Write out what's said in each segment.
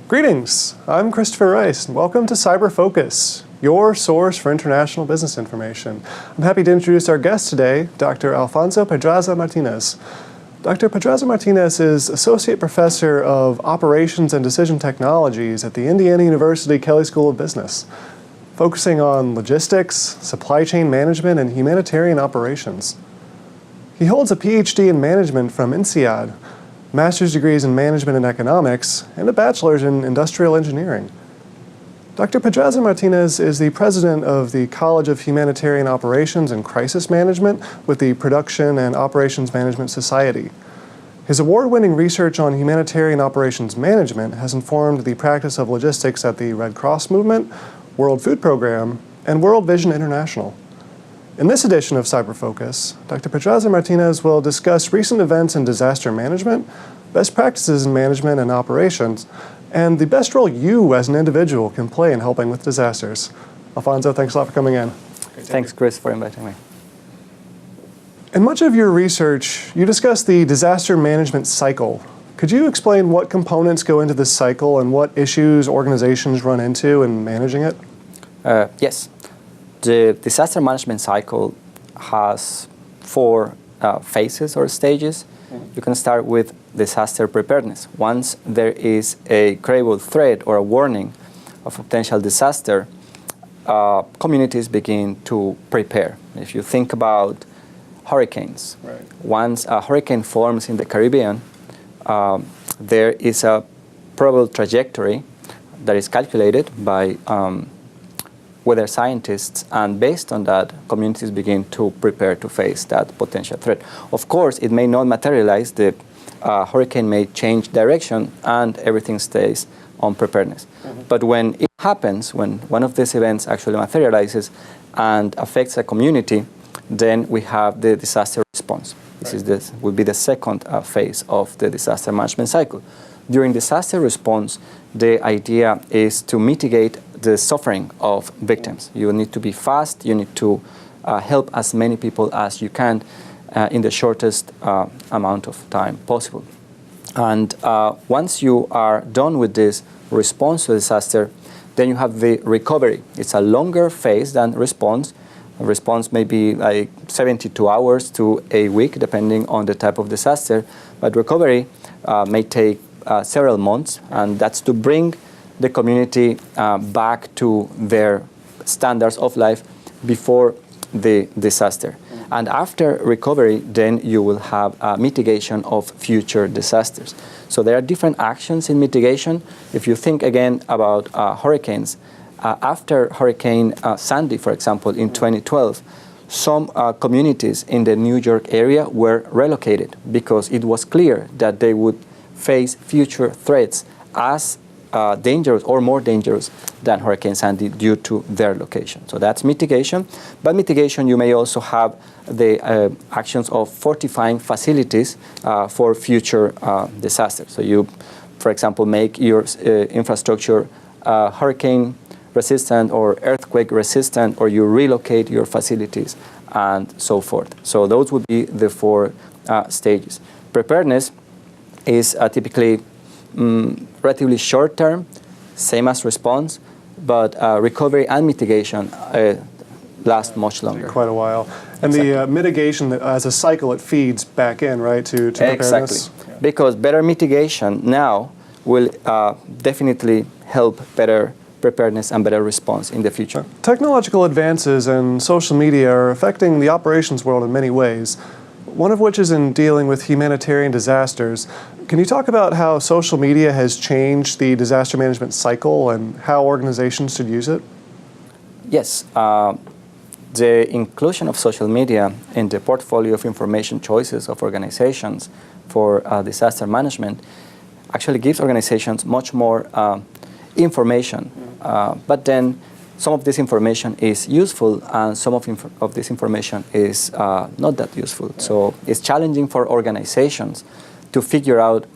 Greetings, I'm Christopher Rice, and welcome to CIBER Focus, your source for international business information. I'm happy to introduce our guest today, Dr. Alfonso Pedraza-Martinez. Dr. Pedraza-Martinez is Associate Professor of Operations and Decision Technologies at the Indiana University Kelley School of Business, focusing on logistics, supply chain management, and humanitarian operations. He holds a Ph.D. in management from INSEAD, master's degrees in management and economics, and a bachelor's in industrial engineering. Dr. Pedraza-Martinez is the president of the College of Humanitarian Operations and Crisis Management with the Production and Operations Management Society. His award-winning research on humanitarian operations management has informed the practice of logistics at the Red Cross Movement, World Food Program, and World Vision International. In this edition of CIBER Focus, Dr. Pedraza-Martinez will discuss recent events in disaster management, best practices in management and operations, and the best role you as an individual can play in helping with disasters. Alfonso, thanks a lot for coming in. Thanks, Chris, for inviting me. In much of your research, you discuss the disaster management cycle. Could you explain what components go into this cycle and what issues organizations run into in managing it? Yes. The disaster management cycle has four phases or stages. You can start with disaster preparedness. Once there is a credible threat or a warning of a potential disaster, communities begin to prepare. If you think about hurricanes, right. Once a hurricane forms in the Caribbean, there is a probable trajectory that is calculated by weather scientists, and based on that, communities begin to prepare to face that potential threat. Of course, it may not materialize. The hurricane may change direction, and everything stays on preparedness. But when it happens, when one of these events actually materializes and affects a community, then we have the disaster response. This will be the second phase of the disaster management cycle. During disaster response, the idea is to mitigate the suffering of victims. You need to be fast. You need to help as many people as you can in the shortest amount of time possible. And once you are done with this response to disaster, then you have the recovery. It's a longer phase than response. Response may be like 72 hours to a week, depending on the type of disaster. But recovery may take several months, and that's to bring the community back to their standards of life before the disaster. And after recovery, then you will have mitigation of future disasters. So there are different actions in mitigation. If you think again about hurricanes, after Hurricane Sandy, for example, in 2012, some communities in the New York area were relocated because it was clear that they would face future threats as dangerous or more dangerous than Hurricane Sandy due to their location. So that's mitigation. But mitigation, you may also have the actions of fortifying facilities for future disasters. So you, for example, make your infrastructure hurricane resistant or earthquake resistant, or you relocate your facilities and so forth. So those would be the four stages. Preparedness is typically relatively short term, same as response, but recovery and mitigation last much longer. Quite a while. And exactly. The mitigation, as a cycle, it feeds back in, right, to preparedness? Exactly. Yeah. Because better mitigation now will definitely help better preparedness and better response in the future. Technological advances and social media are affecting the operations world in many ways, one of which is in dealing with humanitarian disasters. Can you talk about how social media has changed the disaster management cycle and how organizations should use it? Yes. The inclusion of social media in the portfolio of information choices of organizations for disaster management actually gives organizations much more information. But then some of this information is useful and some of this information is not that useful. So it's challenging for organizations to figure out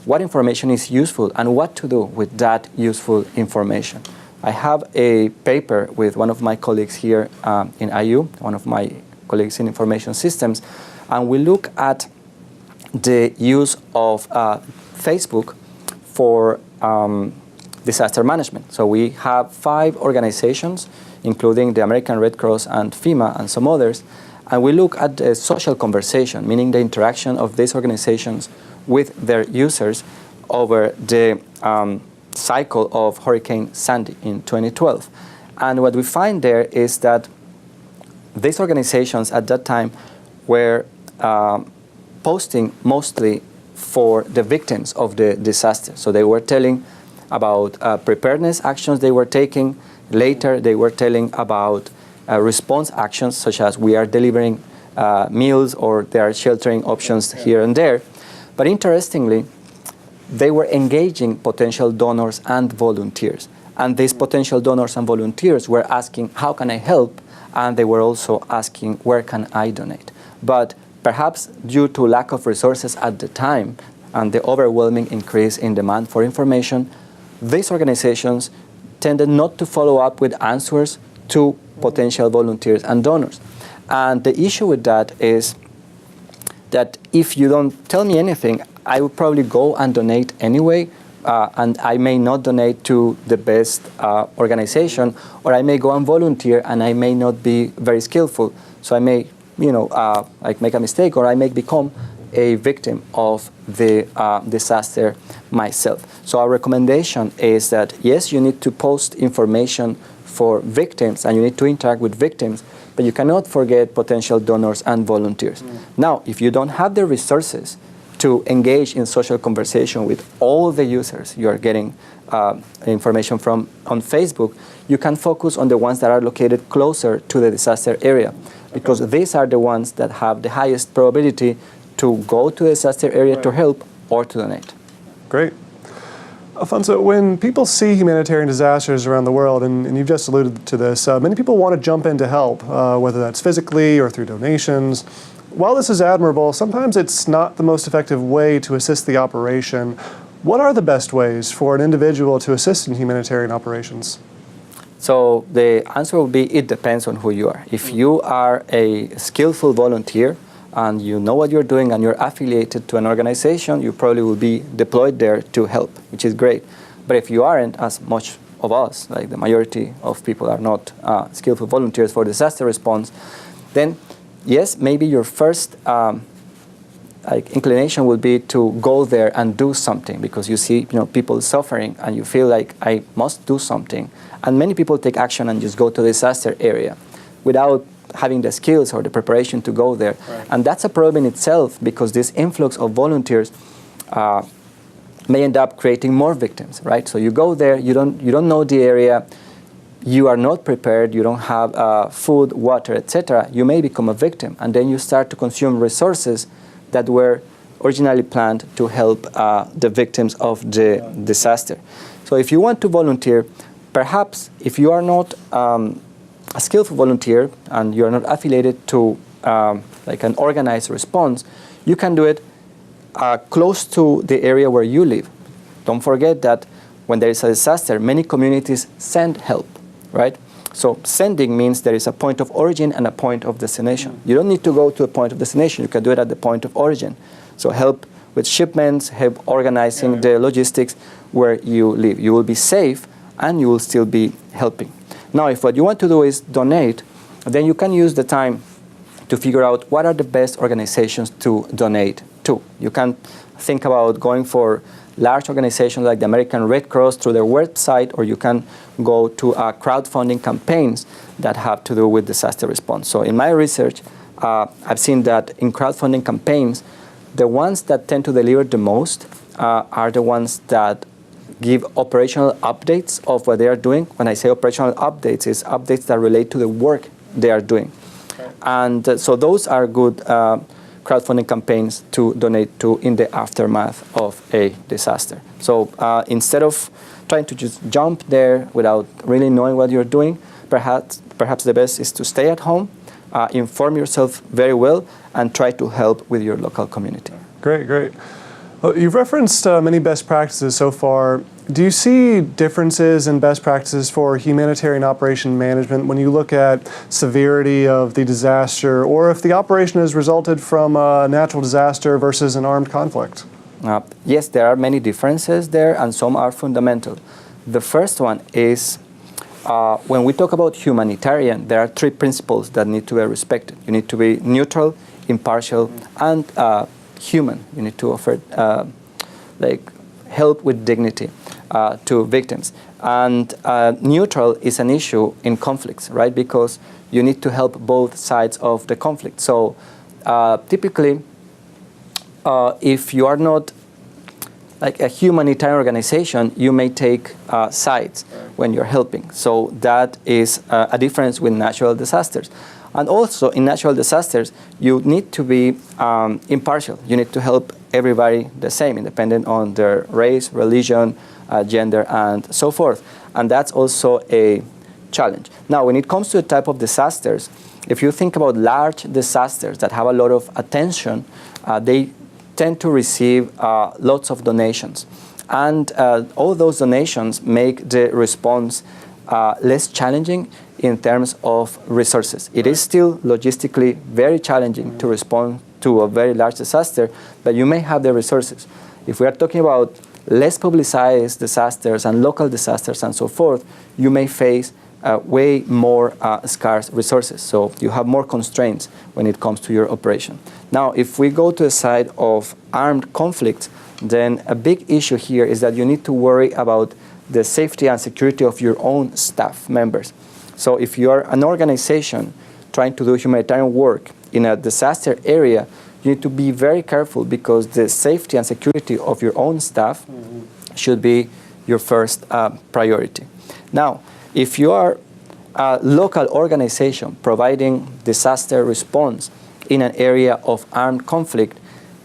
what information is useful and what to do with that useful information. I have a paper with one of my colleagues here in IU, one of my colleagues in information systems, and we look at the use of Facebook for disaster management. So we have 5 organizations, including the American Red Cross and FEMA and some others, and we look at the social conversation, meaning the interaction of these organizations with their users over the cycle of Hurricane Sandy in 2012. And what we find there is that these organizations at that time were posting mostly for the victims of the disaster. So they were telling about preparedness actions they were taking. Later, they were telling about response actions, such as we are delivering meals or there are sheltering options here and there. But interestingly, they were engaging potential donors and volunteers. And these potential donors and volunteers were asking, how can I help? And they were also asking, where can I donate? But perhaps due to lack of resources at the time and the overwhelming increase in demand for information, these organizations tended not to follow up with answers to potential volunteers and donors. And the issue with that is that if you don't tell me anything, I will probably go and donate anyway, and I may not donate to the best organization, or I may go and volunteer and I may not be very skillful. So I may, like make a mistake, or I may become a victim of the disaster myself. So our recommendation is that, yes, you need to post information for victims and you need to interact with victims, but you cannot forget potential donors and volunteers. Now, if you don't have the resources to engage in social conversation with all the users you are getting information from on Facebook, you can focus on the ones that are located closer to the disaster area, because these are the ones that have the highest probability to go to the disaster area to help or to donate. Great. Alfonso, when people see humanitarian disasters around the world, and you've just alluded to this, many people want to jump in to help, whether that's physically or through donations. While this is admirable, sometimes it's not the most effective way to assist the operation. What are the best ways for an individual to assist in humanitarian operations? So the answer will be, it depends on who you are. If you are a skillful volunteer and you know what you're doing and you're affiliated to an organization, you probably will be deployed there to help, which is great. But if you aren't, as much of us, like the majority of people are not skillful volunteers for disaster response, then yes, maybe your first inclination will be to go there and do something, because you see people suffering and you feel like I must do something. And many people take action and just go to the disaster area without having the skills or the preparation to go there. Right. And that's a problem in itself, because this influx of volunteers may end up creating more victims, right? So you go there, you don't know the area, you are not prepared, you don't have food, water, etc. You may become a victim, and then you start to consume resources that were originally planned to help the victims of the disaster. So if you want to volunteer, perhaps if you are not a skillful volunteer and you are not affiliated to like an organized response, you can do it close to the area where you live. Don't forget that when there is a disaster, many communities send help, right? So sending means there is a point of origin and a point of destination. You don't need to go to a point of destination. You can do it at the point of origin. So help with shipments, help organizing the logistics where you live. You will be safe and you will still be helping. Now, if what you want to do is donate, then you can use the time to figure out what are the best organizations to donate to. You can think about going for large organizations like the American Red Cross through their website, or you can go to crowdfunding campaigns that have to do with disaster response. So in my research, I've seen that in crowdfunding campaigns, the ones that tend to deliver the most are the ones that give operational updates of what they are doing. When I say operational updates, it's updates that relate to the work they are doing. Okay. And so those are good crowdfunding campaigns to donate to in the aftermath of a disaster. So instead of trying to just jump there without really knowing what you're doing, perhaps the best is to stay at home, inform yourself very well, and try to help with your local community. Great, great. Well, you've referenced many best practices so far. Do you see differences in best practices for humanitarian operation management when you look at severity of the disaster, or if the operation has resulted from a natural disaster versus an armed conflict? Yes, there are many differences there, and some are fundamental. The first one is when we talk about humanitarian, there are three principles that need to be respected. You need to be neutral, impartial, and human. You need to offer help with dignity to victims. And neutral is an issue in conflicts, right? Because you need to help both sides of the conflict. So typically, if you are not like a humanitarian organization, you may take sides when you're helping. So that is a difference with natural disasters. And also in natural disasters, you need to be impartial. You need to help everybody the same, independent on their race, religion, gender, and so forth. And that's also a challenge. Now, when it comes to the type of disasters, if you think about large disasters that have a lot of attention, they tend to receive lots of donations. And all those donations make the response less challenging in terms of resources. It is still logistically very challenging to respond to a very large disaster, but you may have the resources. If we are talking about less publicized disasters and local disasters and so forth, you may face way more scarce resources. So you have more constraints when it comes to your operation. Now, if we go to the side of armed conflicts, then a big issue here is that you need to worry about the safety and security of your own staff members. So if you are an organization trying to do humanitarian work in a disaster area, you need to be very careful because the safety and security of your own staff should be your first priority. Now, if you are a local organization providing disaster response in an area of armed conflict,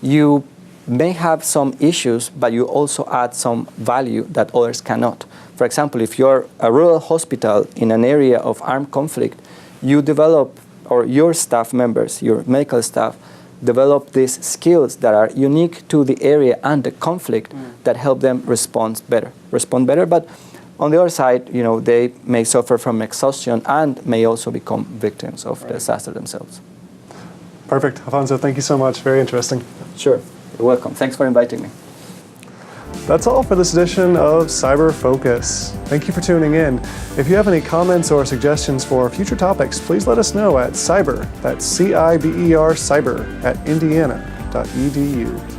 you may have some issues, but you also add some value that others cannot. For example, if you're a rural hospital in an area of armed conflict, you develop, or your staff members, your medical staff, develop these skills that are unique to the area and the conflict that help them respond better. But on the other side, you know, they may suffer from exhaustion and may also become victims of the disaster themselves. Perfect. Alfonso, thank you so much. Very interesting. Sure. You're welcome. Thanks for inviting me. That's all for this edition of CIBER Focus. Thank you for tuning in. If you have any comments or suggestions for future topics, please let us know at CIBER, that's CIBER, cyber, @indiana.edu.